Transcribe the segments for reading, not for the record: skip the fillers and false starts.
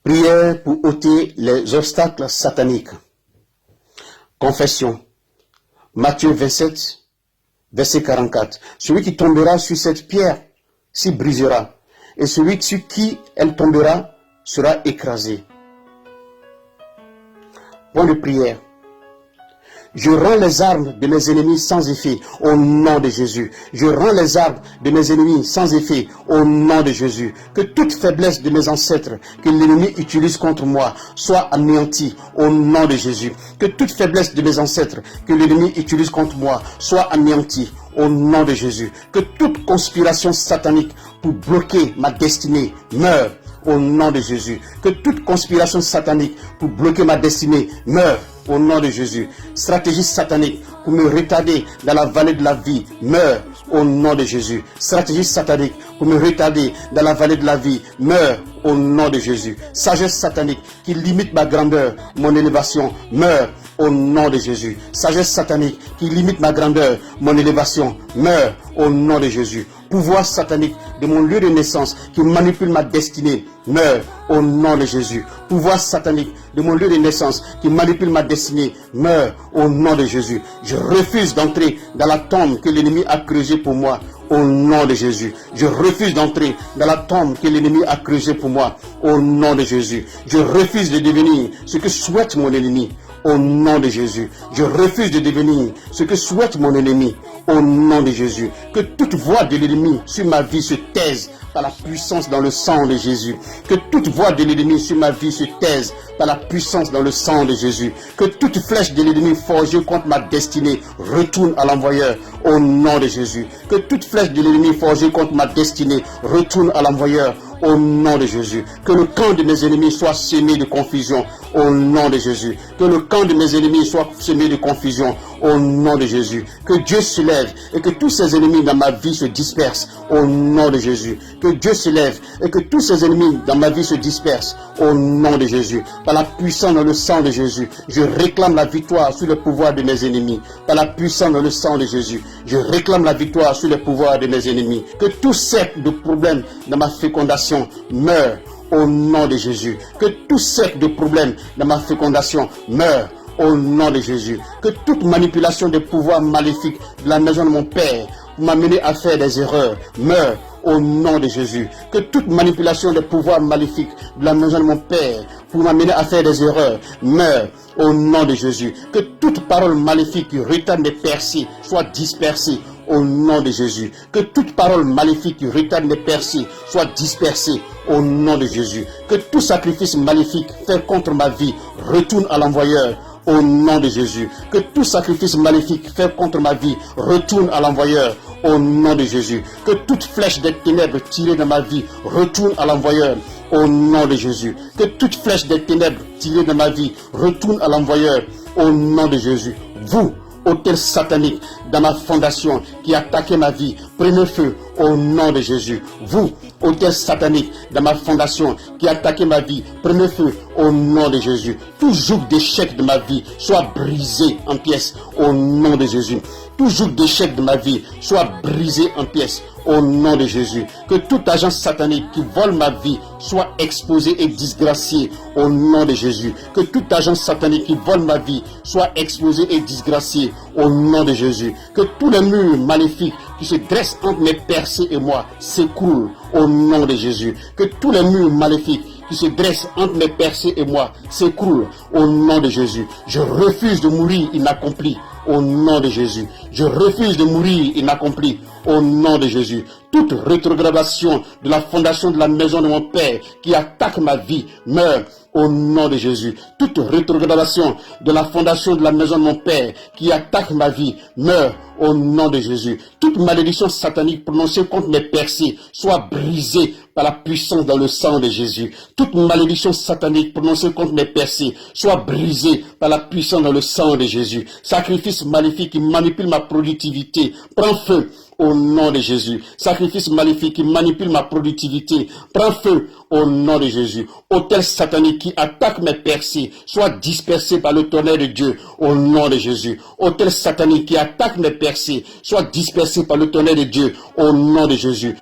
Prière pour ôter les obstacles sataniques. Confession. Matthieu 27, verset 44. Celui qui tombera sur cette pierre s'y brisera, et celui sur qui elle tombera sera écrasé. Point de prière. Je rends les armes de mes ennemis sans effet au nom de Jésus. Je rends les armes de mes ennemis sans effet au nom de Jésus. Que toute faiblesse de mes ancêtres que l'ennemi utilise contre moi soit anéantie au nom de Jésus. Que toute faiblesse de mes ancêtres que l'ennemi utilise contre moi soit anéantie au nom de Jésus. Que toute conspiration satanique pour bloquer ma destinée meure au nom de Jésus. Que toute conspiration satanique pour bloquer ma destinée meure au nom de Jésus. Stratégie satanique pour me retarder dans la vallée de la vie meurt au nom de Jésus. Stratégie satanique pour me retarder dans la vallée de la vie meurt au nom de Jésus. Sagesse satanique qui limite ma grandeur, mon élévation meurt au nom de Jésus. Sagesse satanique qui limite ma grandeur, mon élévation meurt au nom de Jésus. Pouvoir satanique de mon lieu de naissance qui manipule ma destinée meurt au nom de Jésus. Pouvoir satanique de mon lieu de naissance qui manipule ma destinée meurt au nom de Jésus. Je refuse d'entrer dans la tombe que l'ennemi a creusée pour moi au nom de Jésus. Je refuse d'entrer dans la tombe que l'ennemi a creusée pour moi au nom de Jésus. Je refuse de devenir ce que souhaite mon ennemi au nom de Jésus. Je refuse de devenir ce que souhaite mon ennemi au nom de Jésus. Que toute voix de l'ennemi sur ma vie se taise par la puissance dans le sang de Jésus. Que toute voix de l'ennemi sur ma vie se taise par la puissance dans le sang de Jésus. Que toute flèche de l'ennemi forgée contre ma destinée retourne à l'envoyeur au nom de Jésus. Que toute flèche de l'ennemi forgée contre ma destinée retourne à l'envoyeur au nom de Jésus. Que le camp de mes ennemis soit semé de confusion au nom de Jésus. Que le camp de mes ennemis soit semé de confusion au nom de Jésus. Que Dieu se lève et que tous ses ennemis dans ma vie se dispersent au nom de Jésus. Que Dieu se lève et que tous ses ennemis dans ma vie se dispersent au nom de Jésus. Par la puissance dans le sang de Jésus, je réclame la victoire sur le pouvoir de mes ennemis. Par la puissance dans le sang de Jésus, je réclame la victoire sur le pouvoir de mes ennemis. Que tout cercle de problèmes dans ma fécondation meure au nom de Jésus. Que tout cercle de problèmes dans ma fécondation meure au nom de Jésus. Que toute manipulation des pouvoirs maléfiques de la maison de mon Père pour m'amener à faire des erreurs meure au nom de Jésus. Que toute manipulation des pouvoirs maléfiques de la maison de mon Père pour m'amener à faire des erreurs meure au nom de Jésus. Que toute parole maléfique qui retarde mes percées soit dispersée au nom de Jésus. Que toute parole maléfique qui retarde mes percées soit dispersée au nom de Jésus. Que tout sacrifice maléfique fait contre ma vie retourne à l'envoyeur au nom de Jésus. Que tout sacrifice maléfique fait contre ma vie retourne à l'envoyeur au nom de Jésus. Que toute flèche des ténèbres tirée de ma vie retourne à l'envoyeur au nom de Jésus. Que toute flèche des ténèbres tirée de ma vie retourne à l'envoyeur au nom de Jésus. Vous, autel satanique dans ma fondation qui attaquait ma vie, prenez feu au nom de Jésus. Vous, autel satanique dans ma fondation qui attaquait ma vie, prenez feu au nom de Jésus. Tout joug d'échec de ma vie soit brisé en pièces au nom de Jésus. Tout joug d'échec de ma vie soit brisé en pièces au nom de Jésus. Que tout agent satanique qui vole ma vie soit exposé et disgracié au nom de Jésus. Que tout agent satanique qui vole ma vie soit exposé et disgracié au nom de Jésus. Que tous les murs maléfiques qui se dressent entre mes percées et moi s'écroulent au nom de Jésus. Que tous les murs maléfiques qui se dressent entre mes percées et moi s'écroulent au nom de Jésus. Je refuse de mourir inaccompli au nom de Jésus. Je refuse de mourir inaccompli au nom de Jésus. Toute rétrogradation de la fondation de la maison de mon Père qui attaque ma vie meurt au nom de Jésus. Toute rétrogradation de la fondation de la maison de mon Père qui attaque ma vie meurt au nom de Jésus. Toute malédiction satanique prononcée contre mes percées soit brisée par la puissance dans le sang de Jésus. Toute malédiction satanique prononcée contre mes percées soit brisée par la puissance dans le sang de Jésus. Sacrifice maléfique qui manipule ma productivité, prends feu au nom de Jésus. Sacrifice maléfique qui manipule ma productivité, prends feu au nom de Jésus. Autel satanique qui attaque mes percées, soit dispersé par le tonnerre de Dieu au nom de Jésus. Autel satanique qui attaque mes percées, soit dispersé par le tonnerre de Dieu au nom de Jésus.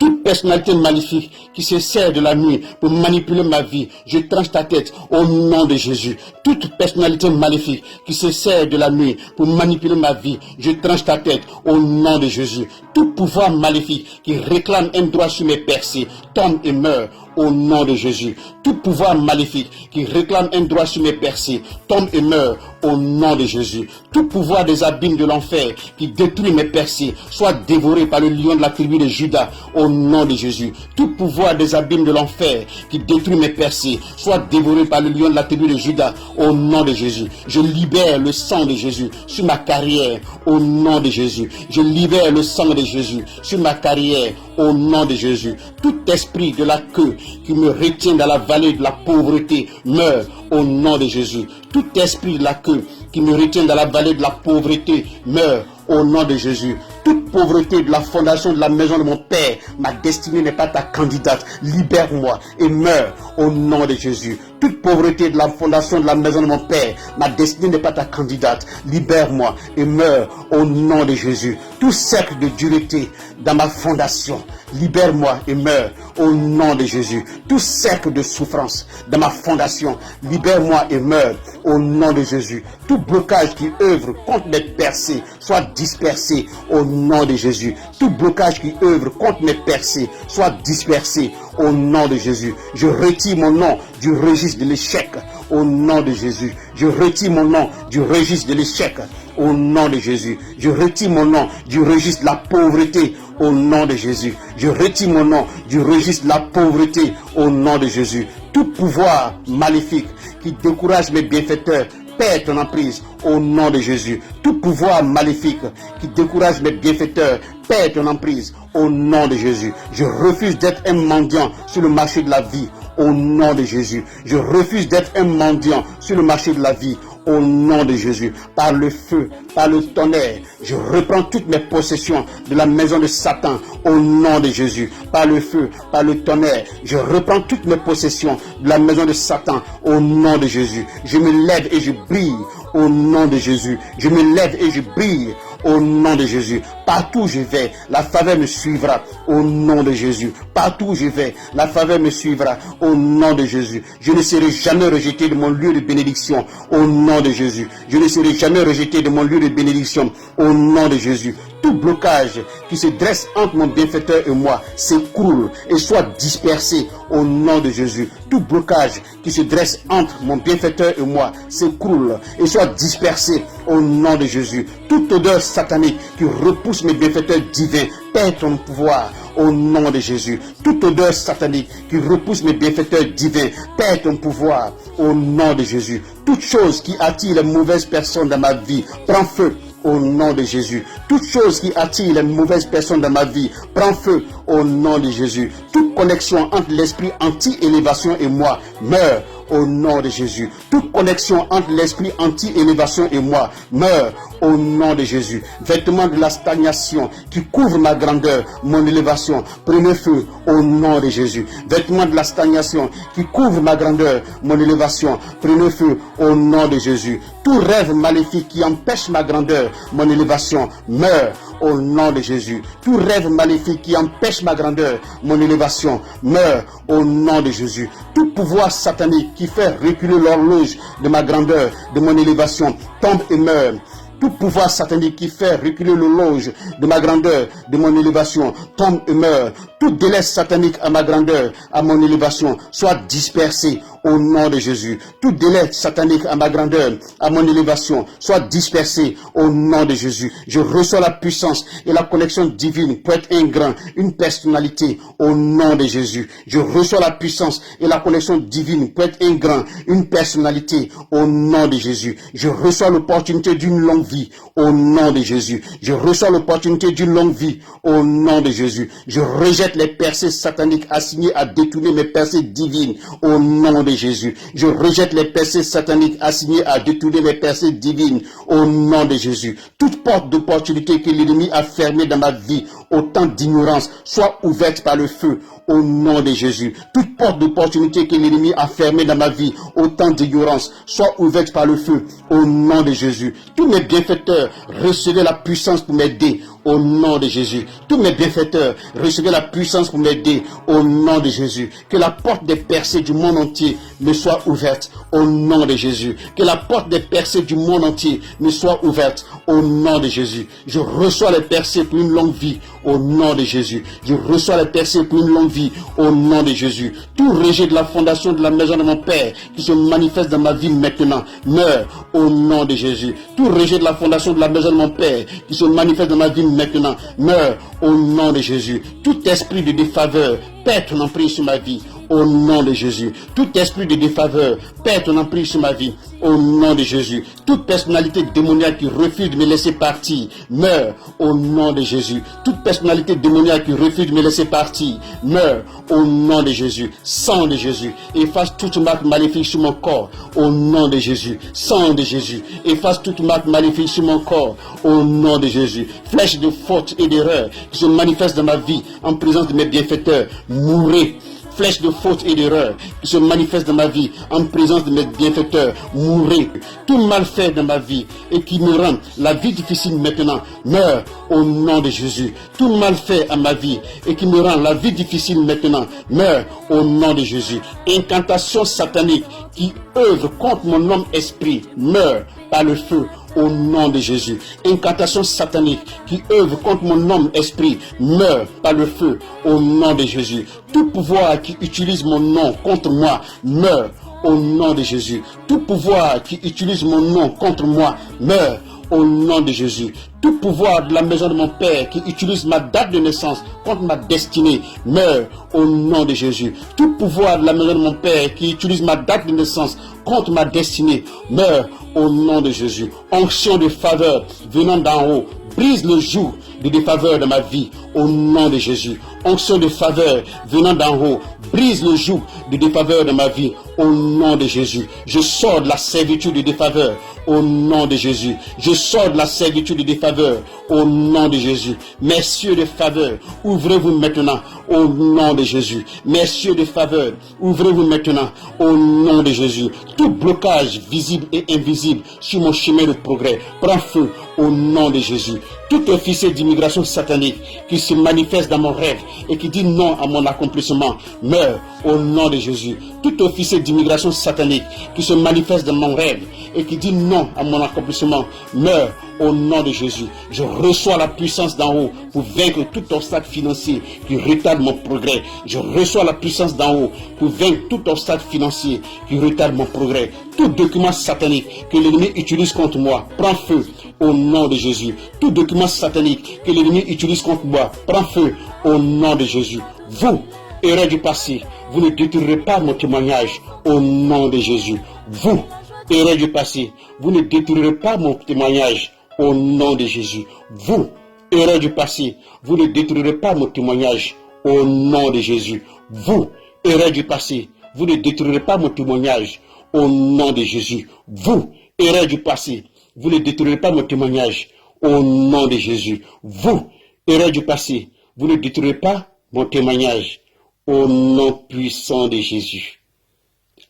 Toute personnalité maléfique qui se sert de la nuit pour manipuler ma vie, je tranche ta tête au nom de Jésus. Toute personnalité maléfique qui se sert de la nuit pour manipuler ma vie, je tranche ta tête au nom de Jésus. Tout pouvoir maléfique qui réclame un droit sur mes percées, tombe et meurt au nom de Jésus. Tout pouvoir maléfique qui réclame un droit sur mes percées, tombe et meurt au nom de Jésus. Tout pouvoir des abîmes de l'enfer qui détruit mes percées, soit dévoré par le lion de la tribu de Juda au nom de Jésus. Tout pouvoir des abîmes de l'enfer qui détruit mes percées, soit dévoré par le lion de la tribu de Juda au nom de Jésus. Je libère le sang de Jésus sur ma carrière au nom de Jésus. Je libère le sang de Jésus sur ma carrière au nom de Jésus. Tout esprit de la queue qui me retient dans la vallée de la pauvreté meurt au nom de Jésus. Tout esprit de la queue qui me retient dans la vallée de la pauvreté meurt au nom de Jésus. Toute pauvreté de la fondation de la maison de mon Père, ma destinée n'est pas ta candidate. Libère-moi et meurs au nom de Jésus. Toute pauvreté de la fondation de la maison de mon Père, ma destinée n'est pas ta candidate. Libère-moi et meurs au nom de Jésus. Tout cercle de dureté dans ma fondation, libère-moi et meurs au nom de Jésus. Tout cercle de souffrance dans ma fondation, libère-moi et meurs au nom de Jésus. Tout blocage qui œuvre contre mes percées soit dispersé au nom de Jésus. Tout blocage qui œuvre contre mes percées soit dispersé au nom de Jésus. Je retire mon nom du registre de l'échec au nom de Jésus. Je retire mon nom du registre de l'échec au nom de Jésus. Je retire mon nom du registre de la pauvreté au nom de Jésus. Je retire mon nom du registre de la pauvreté au nom de Jésus. Tout pouvoir maléfique qui décourage mes bienfaiteurs, perds ton emprise au nom de Jésus. Tout pouvoir maléfique qui décourage mes bienfaiteurs, perds ton emprise au nom de Jésus. Je refuse d'être un mendiant sur le marché de la vie au nom de Jésus. Je refuse d'être un mendiant sur le marché de la vie au nom de Jésus. Par le feu, par le tonnerre, je reprends toutes mes possessions de la maison de Satan au nom de Jésus. Par le feu, par le tonnerre, je reprends toutes mes possessions de la maison de Satan au nom de Jésus. Je me lève et je brille au nom de Jésus. Je me lève et je brille au nom de Jésus. Partout où je vais, la faveur me suivra au nom de Jésus. Partout où je vais, la faveur me suivra au nom de Jésus. Je ne serai jamais rejeté de mon lieu de bénédiction au nom de Jésus. Je ne serai jamais rejeté de mon lieu de bénédiction au nom de Jésus. Tout blocage qui se dresse entre mon bienfaiteur et moi s'écroule et soit dispersé au nom de Jésus. Tout blocage qui se dresse entre mon bienfaiteur et moi s'écroule et soit dispersé au nom de Jésus. Toute odeur satanique qui repousse mes bienfaiteurs divins perd ton pouvoir au nom de Jésus. Toute odeur satanique qui repousse mes bienfaiteurs divins perd ton pouvoir au nom de Jésus. Toute chose qui attire les mauvaises personnes dans ma vie prend feu au nom de Jésus. Toute chose qui attire les mauvaises personnes dans ma vie prend feu au nom de Jésus. Toute connexion entre l'esprit anti-élévation et moi meurt au nom de Jésus. Toute connexion entre l'esprit anti-élévation et moi meurt au nom de Jésus. Vêtement de la stagnation qui couvre ma grandeur, mon élévation, prenez feu au nom de Jésus. Vêtement de la stagnation qui couvre ma grandeur, mon élévation, prenez feu au nom de Jésus. Tout rêve maléfique qui empêche ma grandeur, mon élévation, meurt au nom de Jésus. Tout rêve maléfique qui empêche ma grandeur, mon élévation, meurt au nom de Jésus. Tout pouvoir satanique qui fait reculer l'horloge de ma grandeur, de mon élévation, tombe et meurt. Tout pouvoir satanique qui fait reculer l'horloge de ma grandeur, de mon élévation, tombe et meurt. Tout délai satanique à ma grandeur, à mon élévation, soit dispersé au nom de Jésus. Tout délai satanique à ma grandeur, à mon élévation, soit dispersé au nom de Jésus. Je reçois la puissance et la connexion divine pour être un grand, une personnalité au nom de Jésus. Je reçois la puissance et la connexion divine pour être un grand, une personnalité au nom de Jésus. Je reçois l'opportunité d'une longue vie au nom de Jésus. Je reçois l'opportunité d'une longue vie au nom de Jésus. Je rejette les percées sataniques assignées à détourner mes percées divines au nom de Jésus. Je rejette les percées sataniques assignées à détourner mes percées divines au nom de Jésus. Toute porte d'opportunité que l'ennemi a fermée dans ma vie autant d'ignorance soit ouverte par le feu au nom de Jésus. Toute porte d'opportunité que l'ennemi a fermée dans ma vie, autant d'ignorance soit ouverte par le feu au nom de Jésus. Tous mes bienfaiteurs, recevez la puissance pour m'aider au nom de Jésus. Tous mes bienfaiteurs, recevez la puissance pour m'aider au nom de Jésus. Que la porte des percées du monde entier me soit ouverte au nom de Jésus. Que la porte des percées du monde entier me soit ouverte au nom de Jésus. Je reçois les percées pour une longue vie au nom de Jésus. Je reçois les percées pour une longue vie au nom de Jésus. Tout rejet de la fondation de la maison de mon Père qui se manifeste dans ma vie maintenant meurt au nom de Jésus. Tout rejet de la fondation de la maison de mon Père qui se manifeste dans ma vie maintenant meurt au nom de Jésus. Tout esprit de défaveur perd ton emprise sur ma vie au nom de Jésus. Tout esprit de défaveur perd ton emprise sur ma vie au nom de Jésus. Toute personnalité démoniaque qui refuse de me laisser partir meurt au nom de Jésus. Toute personnalité démoniaque qui refuse de me laisser partir meurt au nom de Jésus. Sang de Jésus, efface toute marque maléfique sur mon corps au nom de Jésus. Sang de Jésus, efface toute marque maléfique sur mon corps au nom de Jésus. Flèche de faute et d'erreur qui se manifeste dans ma vie en présence de mes bienfaiteurs, mourrez. Flèche de faute et d'erreur qui se manifeste dans ma vie en présence de mes bienfaiteurs, mourrez. Tout mal fait dans ma vie et qui me rend la vie difficile maintenant meurt au nom de Jésus. Tout mal fait à ma vie et qui me rend la vie difficile maintenant meurt au nom de Jésus. Incantation satanique qui œuvre contre mon homme esprit meurt par le feu au nom de Jésus. Incantation satanique qui œuvre contre mon homme esprit meurt par le feu au nom de Jésus. Tout pouvoir qui utilise mon nom contre moi meurt au nom de Jésus. Tout pouvoir qui utilise mon nom contre moi meurt au nom de Jésus. Tout pouvoir de la maison de mon Père qui utilise ma date de naissance contre ma destinée meurt au nom de Jésus. Tout pouvoir de la maison de mon Père qui utilise ma date de naissance contre ma destinée meurt au nom de Jésus. Onction de faveur venant d'en haut brise le joug de défaveur de ma vie au nom de Jésus. Onction de faveur venant d'en haut brise le joug de défaveur de ma vie au nom de Jésus. Je sors de la servitude de défaveur au nom de Jésus. Je sors de la servitude de défaveur au nom de Jésus. Messieurs de faveur, ouvrez-vous maintenant au nom de Jésus. Messieurs de faveur, ouvrez-vous maintenant au nom de Jésus. Tout blocage visible et invisible sur mon chemin de progrès prend feu au nom de Jésus. Tout officier d'immigration satanique qui se manifeste dans mon rêve et qui dit non à mon accomplissement meurt au nom de Jésus. Tout officier d'immigration satanique qui se manifeste dans mon rêve et qui dit non à mon accomplissement meurt au nom de Jésus. Je reçois la puissance d'en haut pour vaincre tout obstacle financier qui retarde mon progrès. Je reçois la puissance d'en haut pour vaincre tout obstacle financier qui retarde mon progrès. Tout document satanique que l'ennemi utilise contre moi prend feu au nom de Jésus. Tout document satanique que l'ennemi utilise contre moi prend feu au nom de Jésus. Vous, héros du passé, vous ne détruirez pas mon témoignage au nom de Jésus. Vous, héros du passé, vous ne détruirez pas mon témoignage au nom de Jésus. Vous, héros du passé, vous ne détruirez pas mon témoignage au nom de Jésus. Vous, héros du passé, vous ne détruirez pas mon témoignage au nom de Jésus. Vous, héros du passé, vous ne détruirez pas mon témoignage au nom de Jésus. Vous, héros du passé, vous ne détruirez pas mon témoignage au nom puissant de Jésus.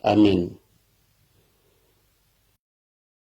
Amen.